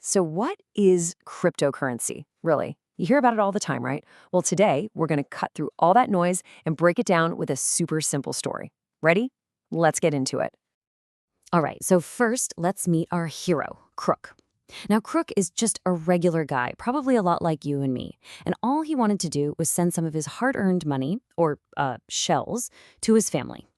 So what is cryptocurrency, really? You hear about it all the time, right? Well, today we're going to cut through all that noise and break it down with a super simple story. Ready? Let's get into it. All right, so first, let's meet our hero, Crook. Now, Crook is just a regular guy, probably a lot like you and me. And all he wanted to do was send some of his hard-earned money, or shells, to his family.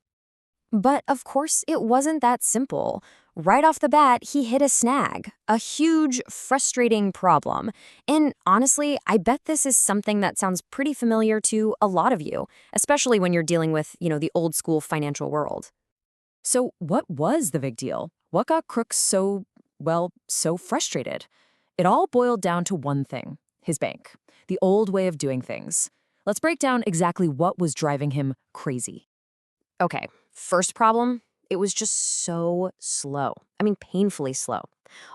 But of course, it wasn't that simple. Right off the bat, he hit a snag, a huge, frustrating problem. And honestly, I bet this is something that sounds pretty familiar to a lot of you, especially when you're dealing with, the old school financial world. So what was the big deal? What got Crook so frustrated? It all boiled down to one thing: his bank, the old way of doing things. Let's break down exactly what was driving him crazy. Okay, first problem, it was just so slow. I mean, painfully slow.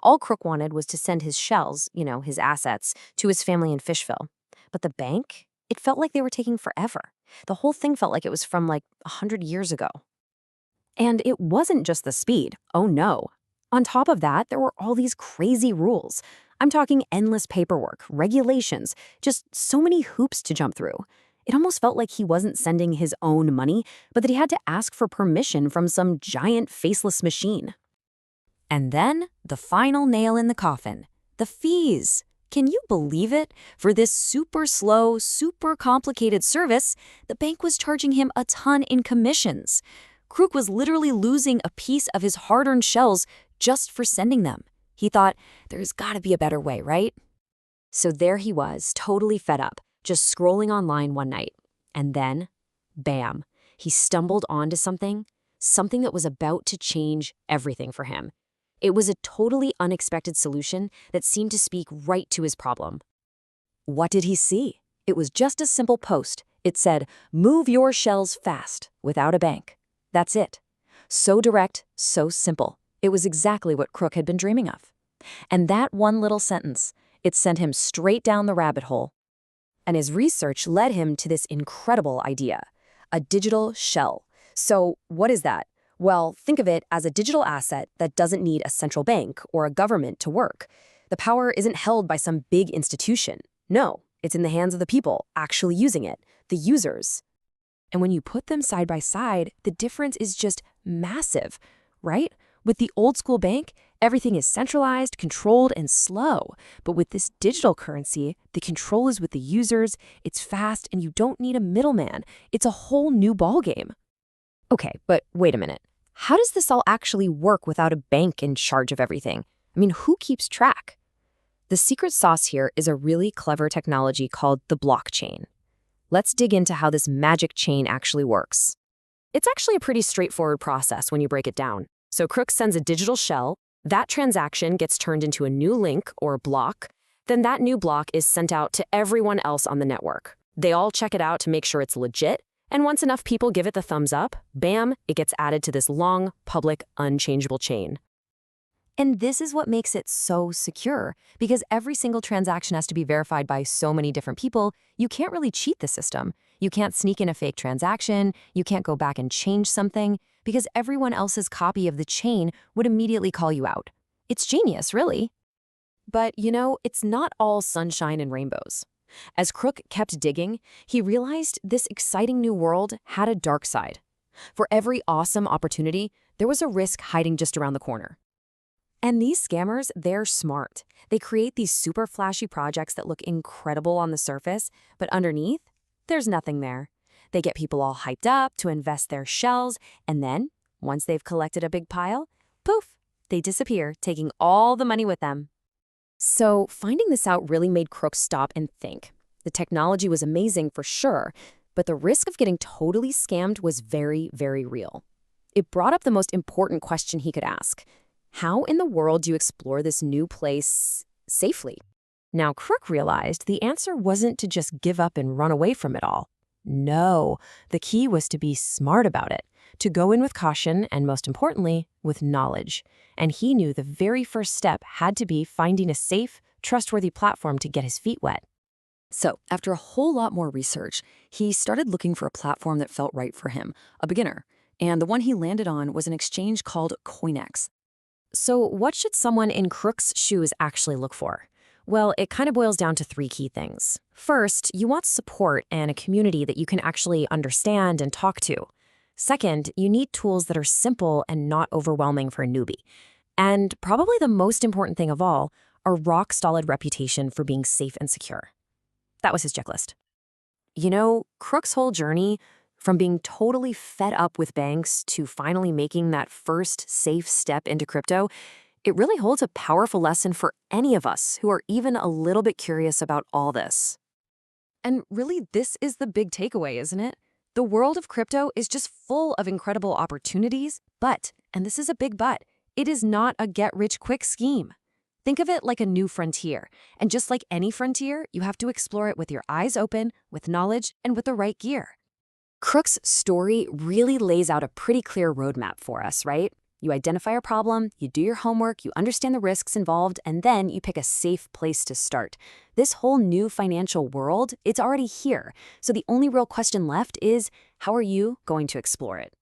All Crook wanted was to send his shells, his assets, to his family in Fishville. But the bank, it felt like they were taking forever. The whole thing felt like it was from like 100 years ago. And it wasn't just the speed. Oh no. On top of that, there were all these crazy rules. I'm talking endless paperwork, regulations, just so many hoops to jump through. It almost felt like he wasn't sending his own money, but that he had to ask for permission from some giant faceless machine. And then, the final nail in the coffin: the fees. Can you believe it? For this super slow, super complicated service, the bank was charging him a ton in commissions. Crook was literally losing a piece of his hard-earned shells just for sending them. He thought, there's gotta be a better way, right? So there he was, totally fed up, just scrolling online one night. And then, bam, he stumbled onto something that was about to change everything for him. It was a totally unexpected solution that seemed to speak right to his problem. What did he see? It was just a simple post. It said, "Move your shells fast without a bank." That's it. So direct, so simple. It was exactly what Crook had been dreaming of. And that one little sentence, it sent him straight down the rabbit hole. And his research led him to this incredible idea: a digital shell. So what is that? Well, think of it as a digital asset that doesn't need a central bank or a government to work. The power isn't held by some big institution. No, it's in the hands of the people actually using it, the users. And when you put them side by side, the difference is just massive, right? With the old school bank, everything is centralized, controlled, and slow. But with this digital currency, the control is with the users, it's fast, and you don't need a middleman. It's a whole new ballgame. Okay, but wait a minute. How does this all actually work without a bank in charge of everything? I mean, who keeps track? The secret sauce here is a really clever technology called the blockchain. Let's dig into how this magic chain actually works. It's actually a pretty straightforward process when you break it down. So Crook sends a digital shell, that transaction gets turned into a new link or block, then that new block is sent out to everyone else on the network. They all check it out to make sure it's legit, and once enough people give it the thumbs up, bam, it gets added to this long, public, unchangeable chain. And this is what makes it so secure, because every single transaction has to be verified by so many different people. You can't really cheat the system. You can't sneak in a fake transaction. You can't go back and change something, because everyone else's copy of the chain would immediately call you out. It's genius, really. But, it's not all sunshine and rainbows. As Crook kept digging, he realized this exciting new world had a dark side. For every awesome opportunity, there was a risk hiding just around the corner. And these scammers, they're smart. They create these super flashy projects that look incredible on the surface, but underneath, there's nothing there. They get people all hyped up to invest their shells, and then, once they've collected a big pile, poof, they disappear, taking all the money with them. So finding this out really made Crook stop and think. The technology was amazing for sure, but the risk of getting totally scammed was very, very real. It brought up the most important question he could ask: how in the world do you explore this new place safely? Now, Crook realized the answer wasn't to just give up and run away from it all. No, the key was to be smart about it, to go in with caution and, most importantly, with knowledge. And he knew the very first step had to be finding a safe, trustworthy platform to get his feet wet. So, after a whole lot more research, he started looking for a platform that felt right for him, a beginner. And the one he landed on was an exchange called CoinEx. So what should someone in Crook's shoes actually look for? Well, it kind of boils down to three key things. First, you want support and a community that you can actually understand and talk to. Second, you need tools that are simple and not overwhelming for a newbie. And probably the most important thing of all, a rock-solid reputation for being safe and secure. That was his checklist. You know, Crook's whole journey, from being totally fed up with banks to finally making that first safe step into crypto, it really holds a powerful lesson for any of us who are even a little bit curious about all this. And really, this is the big takeaway, isn't it? The world of crypto is just full of incredible opportunities, but, and this is a big but, it is not a get-rich-quick scheme. Think of it like a new frontier, and just like any frontier, you have to explore it with your eyes open, with knowledge, and with the right gear. Crook's story really lays out a pretty clear roadmap for us, right? You identify a problem, you do your homework, you understand the risks involved, and then you pick a safe place to start. This whole new financial world, it's already here. So the only real question left is, how are you going to explore it?